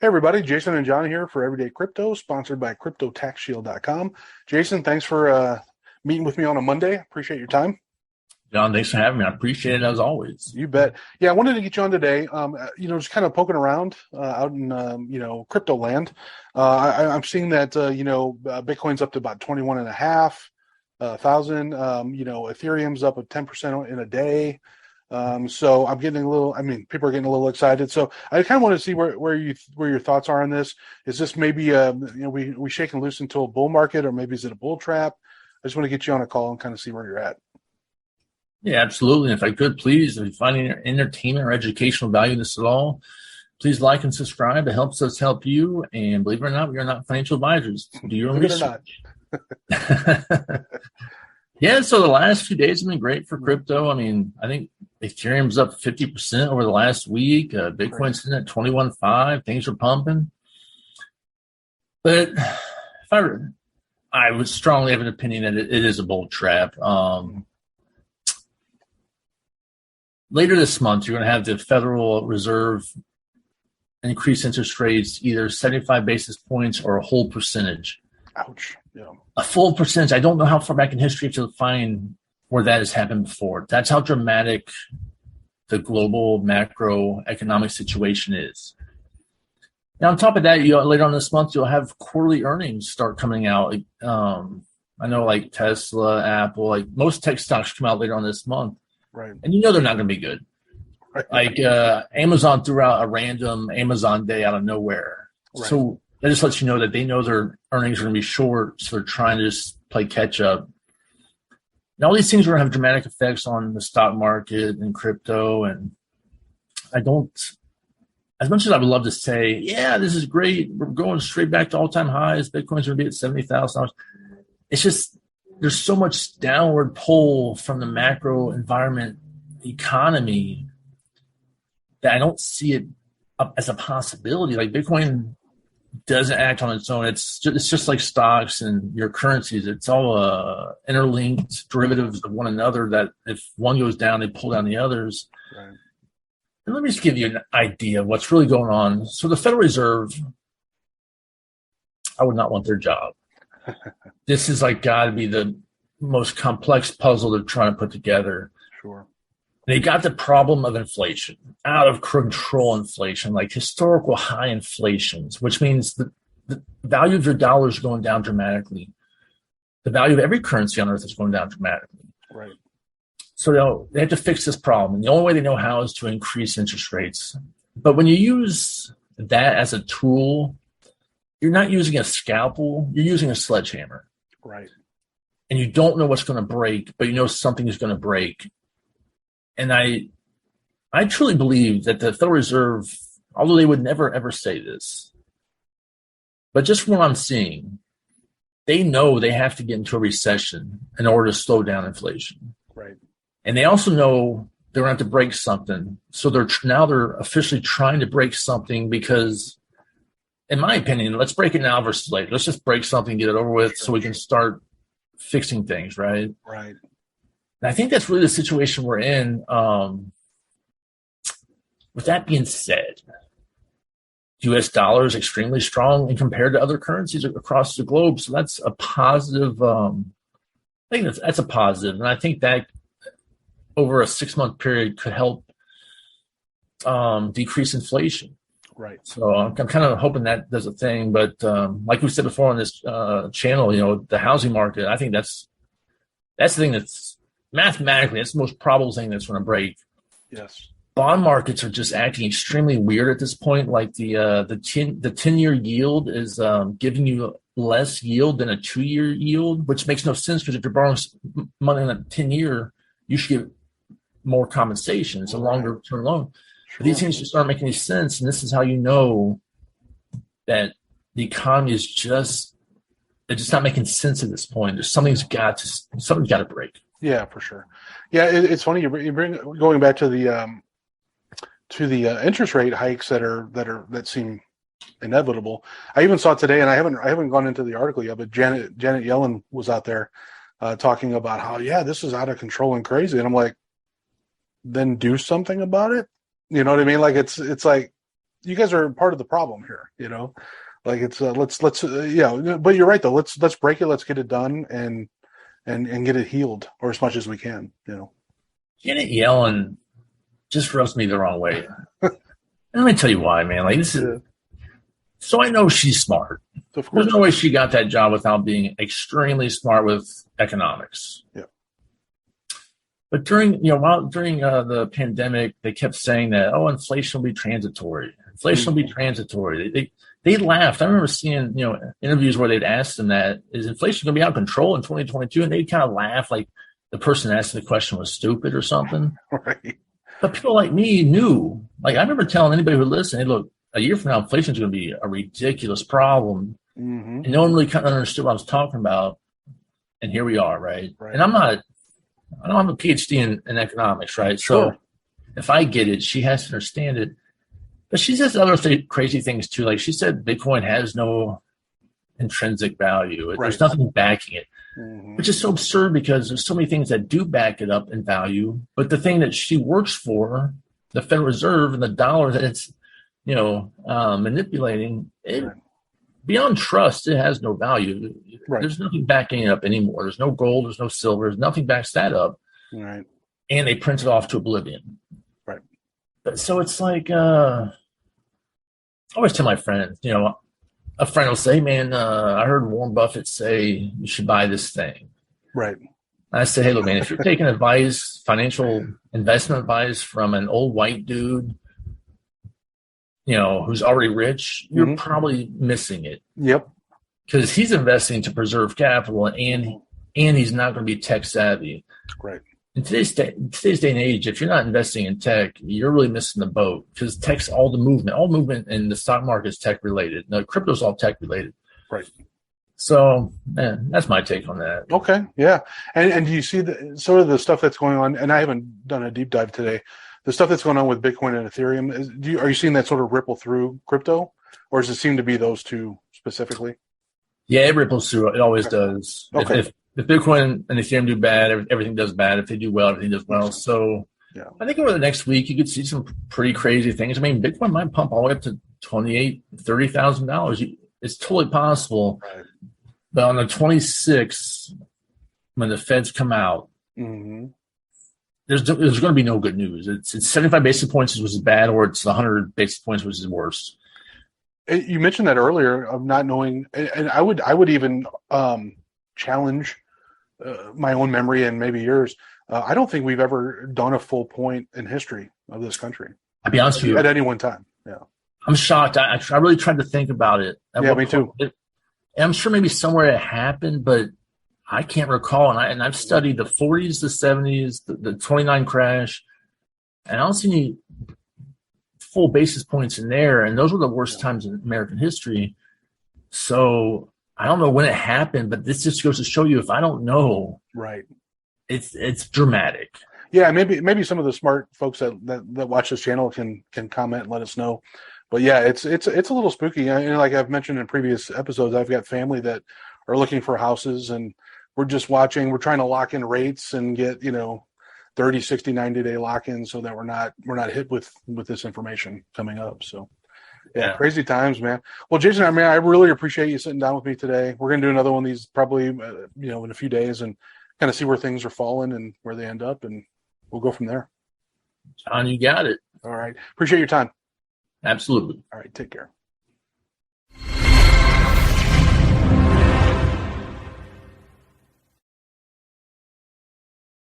Hey everybody, Jason and John here for Everyday Crypto, sponsored by CryptoTaxShield.com. Jason, thanks for meeting with me on a Monday. Appreciate your time. John, thanks for having me. I appreciate it as always. You bet. Yeah, I wanted to get you on today. Just kind of poking around out in crypto land. I'm seeing that Bitcoin's up to about 21,500. Ethereum's up at 10% in a day. So I'm getting people are getting a little excited. So I kind of want to see where your thoughts are on this. Is this maybe we shaking loose into a bull market, or maybe is it a bull trap? I just want to get you on a call and kind of see where you're at. Yeah, absolutely. And if I could, please, if you find any entertainment or educational value in this at all, please like and subscribe. It helps us help you. And believe it or not, we are not financial advisors. Do your own research. Yeah, so the last few days have been great for crypto. I mean, I think Ethereum's up 50% over the last week. Bitcoin's sitting at 21.5. Things are pumping. But I would strongly have an opinion that it is a bull trap. Later this month, you're going to have the Federal Reserve increase interest rates either 75 basis points or a whole percentage. Ouch. Yeah. A full percentage. I don't know how far back in history to find where that has happened before. That's how dramatic the global macroeconomic situation is. Now, on top of that, later on this month, you'll have quarterly earnings start coming out. I know like Tesla, Apple, like most tech stocks come out later on this month. Right. And they're not going to be good. Right. Like Amazon threw out a random Amazon day out of nowhere. Right. So that just lets you know that they know their earnings are going to be short, so they're trying to just play catch up. And all these things are going to have dramatic effects on the stock market and crypto. And as much as I would love to say, yeah, this is great, we're going straight back to all-time highs, Bitcoin's going to be at $70,000. It's just there's so much downward pull from the macro environment economy that I don't see it as a possibility. Like Bitcoin doesn't act on its own. It's just like stocks and your currencies. It's all interlinked derivatives of one another that if one goes down, they pull down the others. Right. And let me just give you an idea of what's really going on. So the Federal Reserve, I would not want their job. This is like got to be the most complex puzzle they're trying to put together. Sure. They got the problem of inflation, out of control inflation, like historical high inflations, which means the value of your dollar is going down dramatically. The value of every currency on earth is going down dramatically. Right. So they have to fix this problem. And the only way they know how is to increase interest rates. But when you use that as a tool, you're not using a scalpel, you're using a sledgehammer. Right. And you don't know what's going to break, but you know something is going to break. And I truly believe that the Federal Reserve, although they would never, ever say this, but just from what I'm seeing, they know they have to get into a recession in order to slow down inflation. Right. And they also know they're going to have to break something. So they're officially trying to break something because, in my opinion, let's break it now versus later. Let's just break something, get it over with, so we can start fixing things, right? Right. And I think that's really the situation we're in. With that being said, U.S. dollar is extremely strong and compared to other currencies across the globe. So that's a positive. I think that's a positive. And I think that over a 6-month period could help decrease inflation. Right. So I'm kind of hoping that does a thing. But like we said before on this channel, the housing market, I think that's the thing that's mathematically, that's the most probable thing that's going to break. Yes. Bond markets are just acting extremely weird at this point. Like the 10-year yield is giving you less yield than a 2-year yield, which makes no sense because if you're borrowing money on a 10-year, you should get more compensation. It's a longer term loan. Sure. But these things just aren't making any sense, and this is how you know that the economy is just not making sense at this point. Something's got to break. Yeah, for sure. Yeah, it's funny you bring going back to the interest rate hikes that seem inevitable. I even saw today, and I haven't gone into the article yet, but Janet Yellen was out there talking about how this is out of control and crazy, and I'm like, then do something about it. You know what I mean? Like it's like you guys are part of the problem here. Like it's let's yeah. But you're right though. Let's break it. Let's get it done and get it healed, or as much as we can. Janet Yellen just rubs me the wrong way. And let me tell you why, man. Like this is. So I know she's smart. Of course. There's no way she got that job without being extremely smart with economics. Yeah. But during the pandemic, they kept saying that, inflation will be transitory. Inflation will be transitory. They laughed. I remember seeing, interviews where they'd ask them that, is inflation going to be out of control in 2022? And they'd kind of laugh like the person asking the question was stupid or something. Right. But people like me knew. Like I remember telling anybody who listened, hey, look, a year from now, inflation is going to be a ridiculous problem. Mm-hmm. And no one really kind of understood what I was talking about. And here we are, right? And I don't have a PhD in economics, right? Sure. So if I get it, she has to understand it. But she says other crazy things too. Like she said, Bitcoin has no intrinsic value. Right. There's nothing backing it, mm-hmm. which is so absurd because there's so many things that do back it up in value. But the thing that she works for, the Federal Reserve and the dollar that it's, manipulating it, right. Beyond trust, it has no value. Right. There's nothing backing it up anymore. There's no gold. There's no silver. There's nothing backs that up. Right. And they print it off to oblivion. Right. But so it's like, I always tell my friends, a friend will say, man, I heard Warren Buffett say you should buy this thing. Right. I say, hey, look, man, if you're taking advice, financial investment advice from an old white dude, who's already rich, you're mm-hmm. probably missing it. Yep. Because he's investing to preserve capital and he's not going to be tech savvy. Right. In today's day and age, if you're not investing in tech, you're really missing the boat because tech's all movement in the stock market is tech related. No, crypto's all tech related. Right. So, man, that's my take on that. Okay. Yeah. And do you see sort of the stuff that's going on? And I haven't done a deep dive today. The stuff that's going on with Bitcoin and Ethereum, are you seeing that sort of ripple through crypto, or does it seem to be those two specifically? Yeah, it ripples through. It always does. Okay. If Bitcoin and Ethereum do bad, everything does bad. If they do well, everything does well. So yeah. I think over the next week, you could see some pretty crazy things. I mean, Bitcoin might pump all the way up to $28,000-$30,000. It's totally possible. Right. But on the 26th, when the Feds come out, mm-hmm. there's going to be no good news. It's 75 basis points which is bad, or it's 100 basis points which is worse. You mentioned that earlier of not knowing, and I would even challenge my own memory and maybe yours. I don't think we've ever done a full point in history of this country. I'll be honest with you. At any one time. Yeah. I'm shocked. I really tried to think about it. Yeah, me too. I'm sure maybe somewhere it happened, but I can't recall. And I've studied the 40s, the 70s, the 29 crash, and I don't see any full basis points in there. And those were the worst times in American history. So I don't know when it happened, but this just goes to show you, if I don't know, right, it's dramatic. Yeah, maybe some of the smart folks that watch this channel can comment and let us know. But yeah, it's a little spooky. And like I've mentioned in previous episodes, I've got family that are looking for houses, and we're just watching. We're trying to lock in rates and get 30, 60, 90-day lock-ins so that we're not hit with this information coming up. So yeah, crazy times, man. Well, Jason, I really appreciate you sitting down with me today. We're gonna do another one of these probably in a few days and kind of see where things are falling and where they end up, and we'll go from there. John, you got it. All right. Appreciate your time. Absolutely. All right. Take care.